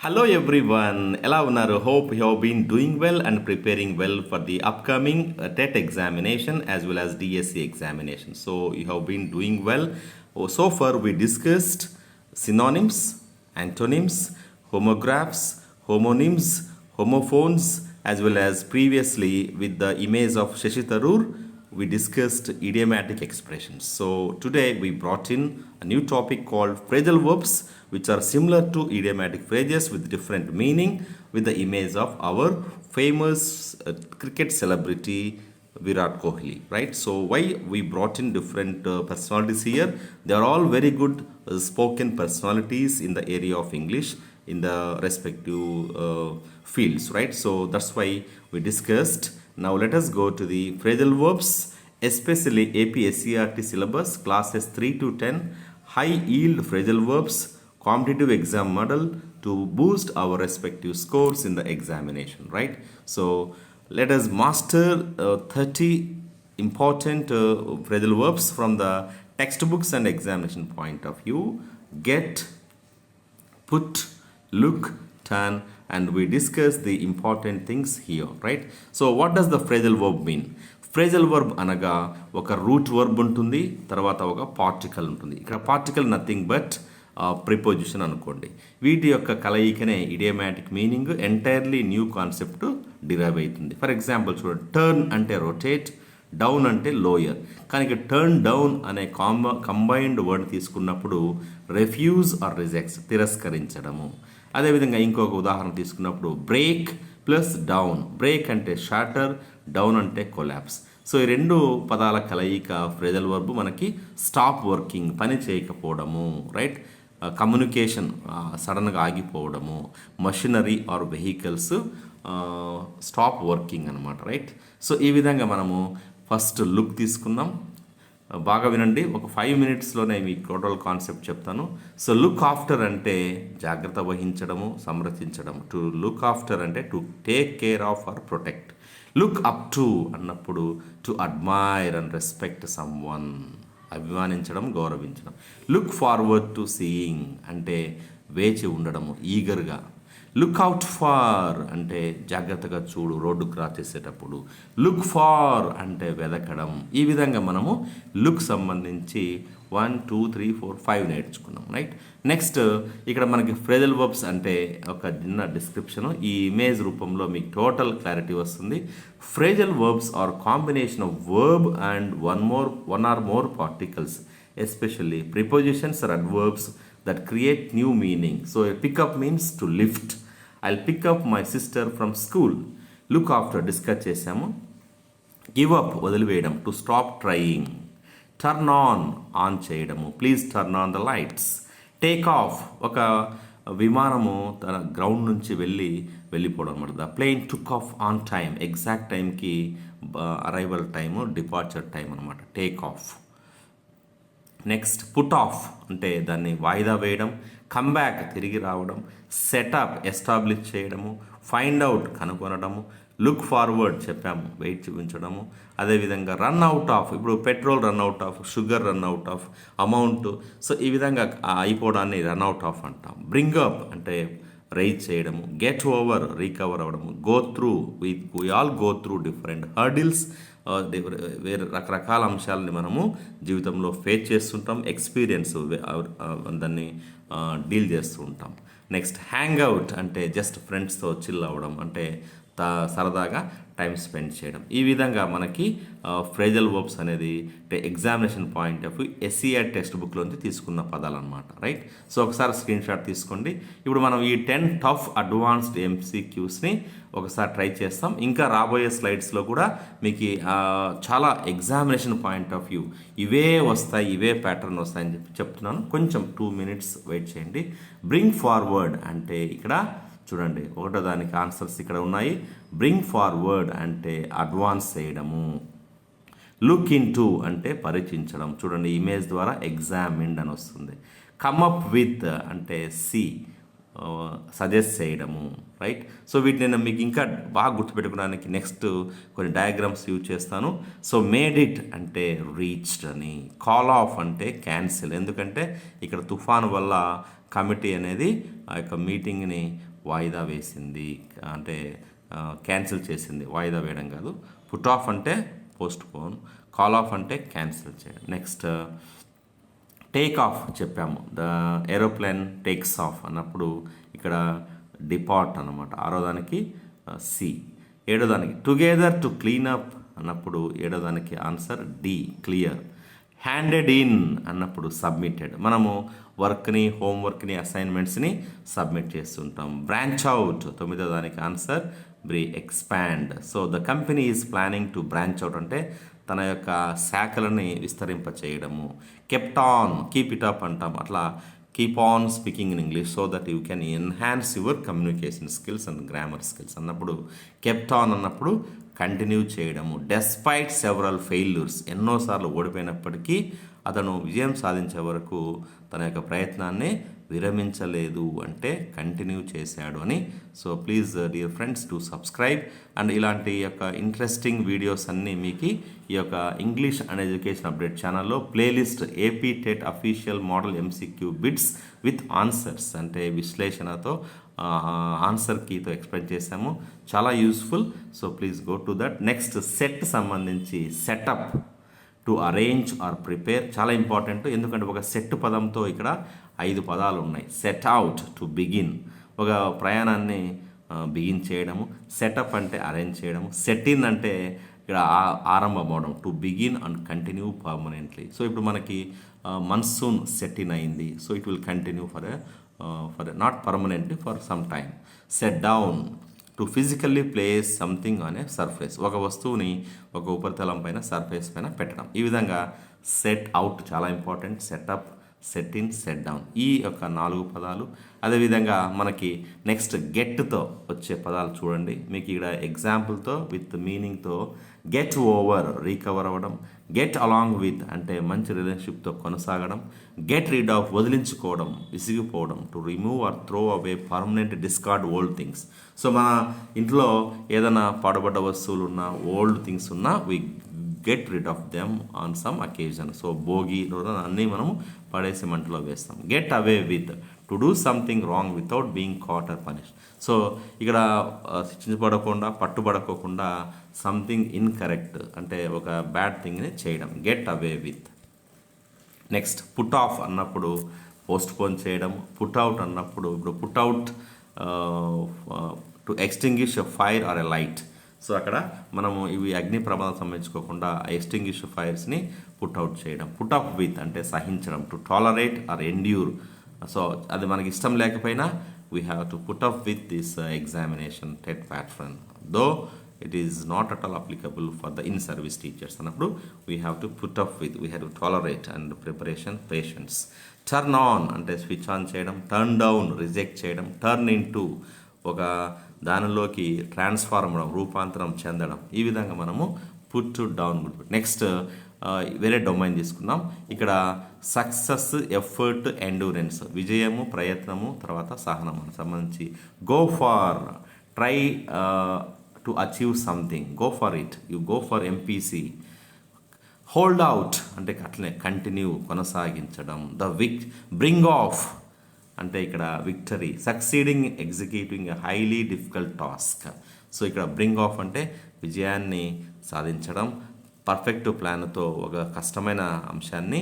Hello everyone, ఎలా ఉన్నారు? Hope you have been doing well and preparing well for the upcoming TET examination as well as DSC examination. So you have been doing well. So far we discussed synonyms, antonyms, homographs, homonyms, homophones as well as previously with the image of Shashi Tharoor we discussed idiomatic expressions. So today we brought in a new topic called phrasal verbs, which are similar to idiomatic phrases with different meaning, with the image of our famous cricket celebrity Virat Kohli, right? So why we brought in different personalities here? They are all very good spoken personalities in the area of English in the respective fields, right? So that's why we discussed. Now let us go to the phrasal verbs, especially AP-SCERT syllabus, classes 3 to 10, high yield phrasal verbs, competitive exam model to boost our respective scores in the examination, right? So let us master 30 important phrasal verbs from the textbooks and examination point of view. Get, put, look, turn, and we discuss the important things here, right? So what does the phrasal verb mean? Phrasal verb అనగా ఒక route verb ఉంటుంది, తర్వాత ఒక particle ఉంటుంది. ఇక్కడ particle nothing but preposition అనుకోండి. వీటి యొక్క కలయికనే idiomatic meaning entirely new concept derive అవుతుంది. ఫర్ ఎగ్జాంపుల్ చూడండి, టర్న్ అంటే రొటేట్, డౌన్ అంటే లోయర్. కానీ ఇక్కడ టర్న్ డౌన్ అనే కంబైన్డ్ వర్డ్ తీసుకున్నప్పుడు రెఫ్యూజ్ ఆర్ రిజెక్ట్స్, తిరస్కరించడము. అదేవిధంగా ఇంకొక ఉదాహరణ తీసుకున్నప్పుడు బ్రేక్ ప్లస్ డౌన్, బ్రేక్ అంటే షాటర్, డౌన్ అంటే కొలాప్స్. సో ఈ రెండు పదాల కలయిక ఫ్రేజల్ వర్బ్ మనకి స్టాప్ వర్కింగ్, పని చేయకపోవడము, రైట్? కమ్యూనికేషన్ సడన్గా ఆగిపోవడము, machinery or vehicles stop working అనమాట, రైట్? సో ఈ విధంగా మనము ఫస్ట్ లుక్ తీసుకుందాం. బాగా వినండి, ఒక 5 minutesలోనే మీకు టోటల్ కాన్సెప్ట్ చెప్తాను. సో లుక్ ఆఫ్టర్ అంటే జాగ్రత్త వహించడము, సంరక్షించడం. టు లుక్ ఆఫ్టర్ అంటే to take care of or protect. Look up to అన్నప్పుడు to admire and respect someone, అభిమానించడం, గౌరవించడం. లుక్ ఫార్వర్డ్ టు సీయింగ్ అంటే వేచి ఉండడము, ఈగర్గా. లుక్ అవుట్ ఫార్ అంటే జాగ్రత్తగా చూడు, రోడ్డు క్రాస్ చేసేటప్పుడు. లుక్ ఫార్ అంటే వెదకడం. ఈ విధంగా మనము లుక్ సంబంధించి 1 2 3 4 5 నేర్చుకున్నాం, రైట్? నెక్స్ట్ ఇక్కడ మనకి ఫ్రేజల్ వర్బ్స్ అంటే ఒక చిన్న డిస్క్రిప్షన్, ఈ ఇమేజ్ రూపంలో మీకు టోటల్ క్లారిటీ వస్తుంది. Phrasal verbs are combination of verb and one or more particles, especially prepositions or adverbs that create new meaning. So a pick up means to lift. I'll pick up my sister from school. Look after discuss చేసాము. Give up వదిలివేయడం, to stop trying. Turn on చేయడము, please turn on the lights. Take off, ఒక విమానము తన ground నుంచి వెళ్ళిపోవడం అనమాట. The plane took off on time, exact టైంకి అరైవల్ టైము, డిపార్చర్ టైం అనమాట, take off. Next put off అంటే దాన్ని వాయిదా వేయడం. కమ్ బ్యాక్ తిరిగి రావడం. సెటప్ ఎస్టాబ్లిష్ చేయడము. ఫైండ్ అవుట్ కనుగొనడము. లుక్ ఫార్వర్డ్ చెప్పాము, వెయిట్ చూపించడము. అదేవిధంగా రన్ అవుట్ ఆఫ్, ఇప్పుడు petrol run out of, sugar run out of, amount. So ఈ విధంగా అయిపోవడాన్ని రన్ అవుట్ ఆఫ్ అంటాం. బ్రింగ్ అప్ అంటే రైజ్ చేయడము. గెట్ ఓవర్ రికవర్ అవ్వడము. Go through, we all go through different hurdles, వేరే రకరకాల అంశాలని మనము జీవితంలో ఫేస్ చేస్తుంటాం, ఎక్స్పీరియన్స్ దాన్ని డీల్ చేస్తూ ఉంటాం. నెక్స్ట్ హ్యాంగ్ అవుట్ అంటే జస్ట్ ఫ్రెండ్స్తో చిల్ అవ్వడం, అంటే సరదాగా టైం స్పెండ్ చేయడం. ఈ విధంగా మనకి ఫ్రేజల్ వర్బ్స్ అనేది examination point of view SCERT text బుక్లోంచి తీసుకున్న పదాలు అనమాట, రైట్? సో ఒకసారి స్క్రీన్ షాట్ తీసుకోండి. ఇప్పుడు మనం ఈ 10 టఫ్ అడ్వాన్స్డ్ MCQస్ని ఒకసారి ట్రై చేస్తాం. ఇంకా రాబోయే స్లైడ్స్లో కూడా మీకు చాలా ఎగ్జామినేషన్ పాయింట్ ఆఫ్ వ్యూ ఇవే వస్తాయి, ఇవే ప్యాటర్న్ వస్తాయని చెప్తున్నాను. కొంచెం 2 minutes వెయిట్ చేయండి. బ్రింగ్ ఫార్వర్డ్ అంటే ఇక్కడ చూడండి, ఒకటో దానికి ఆన్సర్స్ ఇక్కడ ఉన్నాయి. బ్రింగ్ ఫార్వర్డ్ అంటే అడ్వాన్స్ చేయడము. లుక్ ఇన్ టు అంటే పరీక్షించడం. చూడండి ఇమేజ్ ద్వారా ఎగ్జామిన్డ్ అని వస్తుంది. కమ్ అప్ విత్ అంటే సి, సజెస్ట్ చేయడము, రైట్. సో వీటిని నేను మీకు ఇంకా బాగా గుర్తుపెట్టుకోవడానికి నెక్స్ట్ కొన్ని డయాగ్రామ్స్ యూజ్ చేస్తాను. సో మేడ్ ఇట్ అంటే రీచ్డ్ అని, కాల్ ఆఫ్ అంటే క్యాన్సిల్, ఎందుకంటే ఇక్కడ తుఫాను వల్ల కమిటీ అనేది ఆ యొక్క మీటింగ్ని వాయిదా వేసింది, అంటే క్యాన్సిల్ చేసింది, వాయిదా వేయడం కాదు. పుట్ ఆఫ్ అంటే పోస్ట్ పోన్, కాల్ ఆఫ్ అంటే క్యాన్సిల్ చేయడం. నెక్స్ట్ టేక్ ఆఫ్ చెప్పాము, ద ఏరోప్లేన్ టేక్స్ ఆఫ్ అన్నప్పుడు ఇక్కడ డిపార్ట్ అన్నమాట. ఆరో దానికి సి. ఏడో దానికి టుగెదర్ టు క్లీన్ అప్ అన్నప్పుడు ఏడో దానికి answer D, clear. Handed in అన్నప్పుడు సబ్మిటెడ్, మనము వర్క్ని, హోంవర్క్ని, అసైన్మెంట్స్ని సబ్మిట్ చేస్తుంటాం. బ్రాంచ్ అవుట్ తొమ్మిదో దానికి answer B, expand. So the company is planning to branch out అంటే తన యొక్క శాఖలని విస్తరింప చేయడము. Kept on, keep it up అంటాం, అట్లా keep on speaking in English so that you can enhance your communication skills and grammar skills అన్నప్పుడు kept on అన్నప్పుడు కంటిన్యూ చేయడము. డెస్పైట్ సెవరల్ ఫెయిల్యూర్స్, ఎన్నోసార్లు ఓడిపోయినప్పటికీ అతను విజయం సాధించే వరకు తన యొక్క ప్రయత్నాన్ని విరమించలేదు అంటే కంటిన్యూ చేశాడు అని. So please dear friends to subscribe, and ఇలాంటి యొక్క ఇంట్రెస్టింగ్ వీడియోస్ అన్నీ మీకు ఈ యొక్క ఇంగ్లీష్ అండ్ ఎడ్యుకేషన్ అప్డేట్ ఛానల్లో playlist AP TET official model MCQ bits with answers అంటే విశ్లేషణతో ఆన్సర్ కీతో ఎక్స్ప్లెయిన్ చేశాము, చాలా useful. So please go to that. Next set సంబంధించి setup, to arrange or prepare చాలా ఇంపార్టెంట్, ఎందుకంటే ఒక సెట్ పదంతో ఇక్కడ 5 పదాలు ఉన్నాయి. సెట్ అవుట్ టు బిగిన్, ఒక ప్రయాణాన్ని బిగిన్ చేయడము. సెటప్ అంటే అరేంజ్ చేయడము. సెట్ ఇన్ అంటే ఇక్కడ ఆరంభం అవడం, to begin and continue permanently. So ఇప్పుడు మనకి మన్సూన్ సెట్ ఇన్ అయింది, so it will continue for not permanently, for some time. Set down to physically place something on a surface, ఒక వస్తువుని ఒక ఉపరితలం పైన సర్ఫేస్ పైన పెట్టడం. ఈ విధంగా సెట్ అవుట్ చాలా important, setup, set in, set down, ఈ యొక్క 4 పదాలు. అదేవిధంగా మనకి నెక్స్ట్ గెట్తో వచ్చే పదాలు చూడండి. మీకు ఇక్కడ ఎగ్జాంపుల్తో విత్ మీనింగ్తో గెట్ ఓవర్ రీకవర్ అవ్వడం, గెట్ అలాంగ్ విత్ అంటే మంచి రిలేషన్షిప్తో కొనసాగడం, గెట్ రీడ్ ఆఫ్ వదిలించుకోవడం, విసిగిపోవడం, to remove or throw away permanent discard old things. So మన ఇంట్లో ఏదైనా పాడుబడ్డ వస్తువులు ఉన్నా, ఓల్డ్ థింగ్స్ ఉన్నా, we get rid of them on some occasion. So Bhogi అన్నీ మనము పడేసి మంటలో వేస్తాం. Get away with, to do something wrong without being caught or punished. So ఇక్కడ శిక్షించబడకుండా, పట్టుబడకోకుండా సంథింగ్ ఇన్కరెక్ట్ అంటే ఒక బ్యాడ్ థింగ్ని చేయడం, get away with. Next put off అన్నప్పుడు పోస్ట్ పోన్ చేయడం. పుట్ అవుట్ అన్నప్పుడు ఇప్పుడు put out to extinguish a fire or a light. So అక్కడ మనము ఇవి అగ్ని ప్రమాదం సంబంధించుకోకుండా ఎక్స్టింగ్విష్ ఫైర్స్ని పుట్ అవుట్ చేయడం. పుట్ అప్ విత్ అంటే సహించడం, to tolerate or endure. So అది మనకి ఇష్టం లేకపోయినా we have to put up with this examination TET pattern, though it is not at all applicable for the in service teachers అన్నప్పుడు we have to put up with, we have to tolerate and preparation patience. Turn on అంటే switch on చేయడం, turn down reject చేయడం, turn into ఒక దానిలోకి transform అవ్వడం, రూపాంతరం చెందడం. ఈ విధంగా మనము పుట్ డౌన్. నెక్స్ట్ వేరే డొమైన్ తీసుకుందాం. ఇక్కడ సక్సెస్, ఎఫర్ట్, ఎండ్యూరెన్స్, విజయము, ప్రయత్నము, తర్వాత సహనం సంబంధించి. Go far, try to achieve something, go for it, you go for MPC. Hold out అంటే అట్లనే కంటిన్యూ, కొనసాగించడం. బ్రింగ్ ఆఫ్ అంటే ఇక్కడ victory, succeeding executing a highly difficult task. So ఇక్కడ బ్రింగ్ ఆఫ్ అంటే విజయాన్ని సాధించడం, పర్ఫెక్ట్ ప్లాన్తో ఒక కష్టమైన అంశాన్ని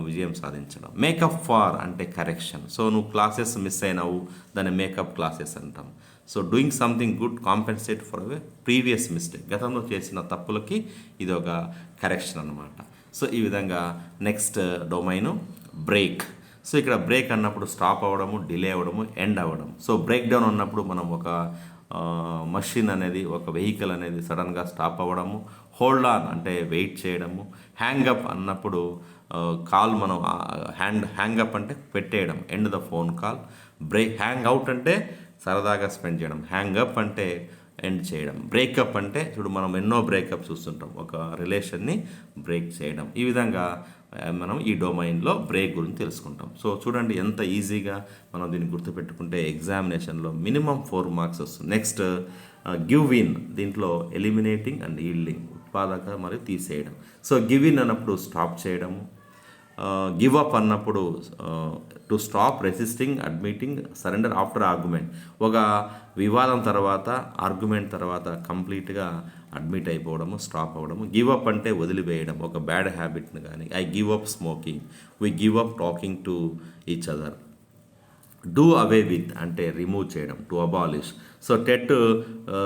విజయం సాధించడం. మేకప్ ఫార్ అంటే కరెక్షన్. సో నువ్వు క్లాసెస్ మిస్ అయినావు, దాన్ని మేకప్ క్లాసెస్ అంటాం. So doing something good compensate for away previous mistake, గతంలో చేసిన తప్పులకి ఇది ఒక కరెక్షన్ అన్నమాట. సో ఈ విధంగా నెక్స్ట్ డొమైను బ్రేక్. సో ఇక్కడ బ్రేక్ అన్నప్పుడు స్టాప్ అవ్వడము, డిలే అవ్వడము, ఎండ్ అవ్వడం. సో బ్రేక్ డౌన్ అన్నప్పుడు మనం ఒక మషిన్ అనేది, ఒక వెహికల్ అనేది సడన్గా స్టాప్ అవ్వడము. హోల్డ్ ఆన్ అంటే వెయిట్ చేయడము. హ్యాంగప్ అన్నప్పుడు కాల్ మనం హ్యాంగప్ అంటే పెట్టేయడం, end the phone call. Hang out అంటే సరదాగా స్పెండ్ చేయడం, హ్యాంగప్ అంటే ఎండ్ చేయడం. బ్రేకప్ అంటే ఇప్పుడు మనం ఎన్నో బ్రేకప్ చూస్తుంటాం, ఒక రిలేషన్ని బ్రేక్ చేయడం. ఈ విధంగా మనం ఈ డొమైన్లో బ్రేక్ గురించి తెలుసుకుంటాం. సో చూడండి ఎంత ఈజీగా మనం దీన్ని గుర్తుపెట్టుకుంటే ఎగ్జామినేషన్లో మినిమం 4 మార్క్స్ వస్తుంది. నెక్స్ట్ గివ్ ఇన్, దీంట్లో ఎలిమినేటింగ్ అండ్ ఈల్డింగ్, ఉత్పాదక మరియు తీసేయడం. సో గివ్ ఇన్ అన్నప్పుడు స్టాప్ చేయడము, గివ్ అప్ అన్నప్పుడు to stop resisting, admitting, surrender after argument. ఒక వివాదం తర్వాత, ఆర్గ్యుమెంట్ తర్వాత కంప్లీట్గా అడ్మిట్ అయిపోవడము, స్టాప్ అవ్వడము. గివ్ అప్ అంటే వదిలివేయడం, ఒక బ్యాడ్ హ్యాబిట్ని కానీ. I give up smoking, we give up talking to each other. Do away with అంటే రిమూవ్ చేయడం, to abolish. So TET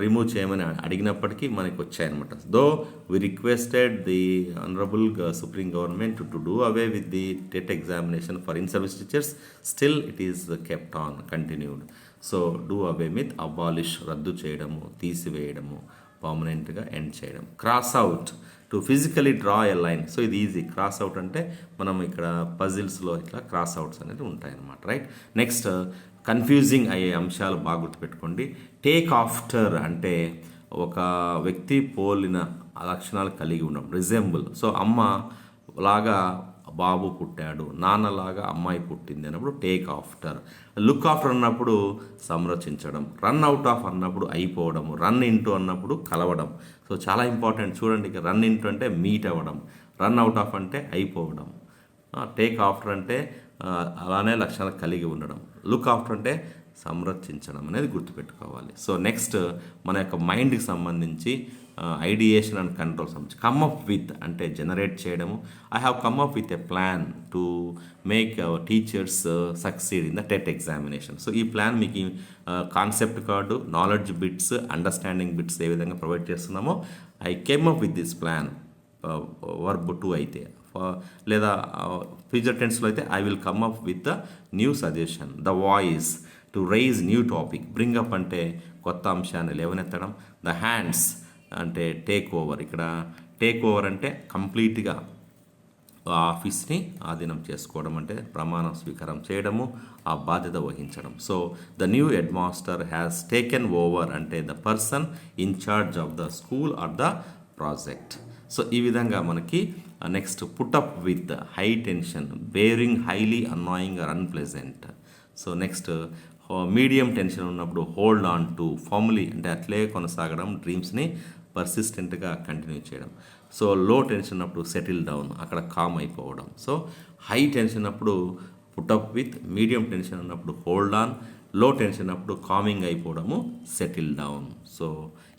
remove చేయమని అడిగినప్పటికీ మనకి వచ్చాయన్నమాట. Though we requested the honourable supreme government to do away with the TET examination for in service teachers, still it is kept on, continued. So do away with, abolish రద్దు చేయడము, తీసివేయడము, పర్మనెంట్గా end చేయడం. Cross out, to physically draw a line. So ఇది easy. Cross out అంటే మనం ఇక్కడ పజిల్స్లో ఇట్లా క్రాస్ అవుట్స్ అనేది ఉంటాయన్నమాట, రైట్. నెక్స్ట్ కన్ఫ్యూజింగ్ అయ్యే అంశాలు బాగా గుర్తుపెట్టుకోండి. టేక్ ఆఫ్టర్ అంటే ఒక వ్యక్తి పోలిన లక్షణాలు కలిగి ఉండడం, రిజెంబుల్. సో అమ్మ లాగా బాబు పుట్టాడు, నాన్నలాగా అమ్మాయి పుట్టింది అన్నప్పుడు టేక్ ఆఫ్టర్. లుక్ ఆఫ్టర్ అన్నప్పుడు సంరక్షించడం. రన్ అవుట్ ఆఫ్ అన్నప్పుడు అయిపోవడం. రన్ ఇంటూ అన్నప్పుడు కలవడం. సో చాలా ఇంపార్టెంట్ చూడండి. ఇక రన్ ఇంటూ అంటే మీట్ అవ్వడం, రన్ అవుట్ ఆఫ్ అంటే అయిపోవడం, టేక్ ఆఫ్టర్ అంటే అలానే లక్షణాలు కలిగి ఉండడం, లుక్ ఆఫ్టర్ అంటే సంరక్షించడం అనేది గుర్తుపెట్టుకోవాలి. సో నెక్స్ట్ మన యొక్క మైండ్కి సంబంధించి ఐడియేషన్ అండ్ కంట్రోల్ సంబంధించి కమ్ అప్ విత్ అంటే జనరేట్ చేయడము. I have come up with a plan to make our teachers succeed in the TET examination. So ఈ ప్లాన్ మీకు concept card, knowledge bits, understanding bits ఏ విధంగా provide చేస్తున్నామో, I came up with this plan verb 2 అయితే, లేదా future టెన్స్లో అయితే I will come up with the new suggestion. The voice, to raise new topic. Bring up అంటే కొత్త అంశాన్ని లేవనెత్తడం. ద హ్యాండ్స్ అంటే టేక్ ఓవర్. ఇక్కడ టేక్ ఓవర్ అంటే కంప్లీట్గా ఆ ఆఫీస్ని ఆధీనం చేసుకోవడం, అంటే ప్రమాణ స్వీకారం చేయడము, ఆ బాధ్యత వహించడం. So the new headmaster has taken over అంటే the person in charge of the school or the project. So ఈ విధంగా మనకి next put up with high tension, bearing highly annoying or unpleasant. So next medium tension ఉన్నప్పుడు hold on to, firmly అంటే అట్లే కొనసాగడం, డ్రీమ్స్ని పర్సిస్టెంట్గా కంటిన్యూ చేయడం. సో లో టెన్షన్ ఉన్నప్పుడు సెటిల్ డౌన్, అక్కడ కామ్ అయిపోవడం. సో హై టెన్షన్ ఉన్నప్పుడు పుటప్ విత్, మీడియం టెన్షన్ ఉన్నప్పుడు హోల్డ్ ఆన్, లో టెన్షన్ ఉన్నప్పుడు కామింగ్ అయిపోవడము, సెటిల్ డౌన్. సో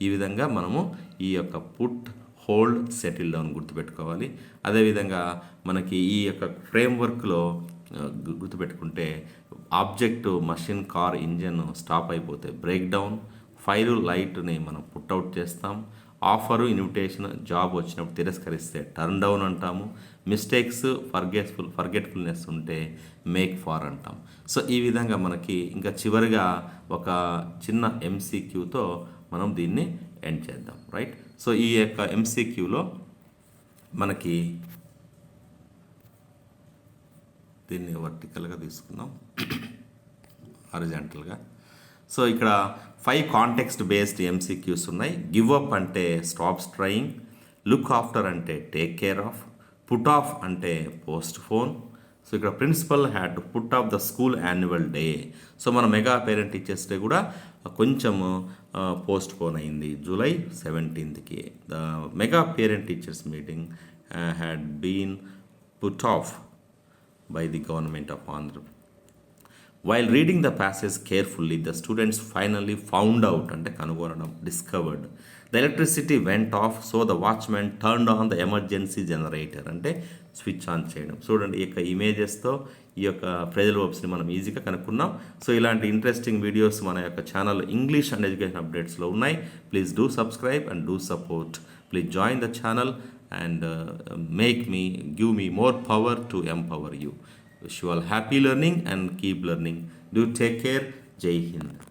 ఈ విధంగా మనము ఈ యొక్క పుట్, హోల్డ్, సెటిల్ డౌన్ గుర్తుపెట్టుకోవాలి. అదేవిధంగా మనకి ఈ యొక్క ఫ్రేమ్వర్క్లో గుర్తుపెట్టుకుంటే object, machine, car, engine stop అయిపోతే బ్రేక్ డౌన్, ఫైర్, లైట్ని మనం పుట్అవుట్ చేస్తాం, ఆఫరు, ఇన్విటేషన్, జాబ్ వచ్చినప్పుడు తిరస్కరిస్తే టర్న్ డౌన్ అంటాము, మిస్టేక్స్, ఫర్గెట్ఫుల్నెస్ ఉంటే మేక్ ఫార్ అంటాం. సో ఈ విధంగా మనకి ఇంకా చివరిగా ఒక చిన్న ఎంసీక్యూతో మనం దీన్ని ఎండ్ చేద్దాం, రైట్. సో ఈ యొక్క ఎంసీక్యూలో మనకి దీన్ని వర్టికల్గా తీసుకుందాం, హారిజాంటల్గా. సో ఇక్కడ 5 కాంటెక్స్ట్ బేస్డ్ ఎంసీక్యూస్ ఉన్నాయి. గివ్ అప్ అంటే స్టాప్స్ ట్రయింగ్, లుక్ ఆఫ్టర్ అంటే take care of, put off అంటే పోస్ట్ ఫోన్. సో ఇక్కడ principal had to put off the school annual day. So మన మెగా పేరెంట్ టీచర్స్ డే కూడా కొంచెం postpone అయింది July 17th. The mega parent teachers meeting had been put off by the government of Andhra. While reading the passage carefully, the students finally found out అంటే కనుగొనడం, discovered. The electricity went off, so the watchman turned on the emergency generator అంటే switch on చేయడం. చూడండి ఈ యొక్క ఇమేజెస్తో ఈ యొక్క phrasal వర్బ్స్ని మనం ఈజీగా కనుక్కున్నాం. సో ఇలాంటి ఇంట్రెస్టింగ్ వీడియోస్ మన యొక్క ఛానల్ ఇంగ్లీష్ అండ్ ఎడ్యుకేషన్ అప్డేట్స్లో ఉన్నాయి. Please do subscribe and do support. Please join the channel and give me more power to empower you. Wish you all happy learning and keep learning. Do take care. Jai Hind.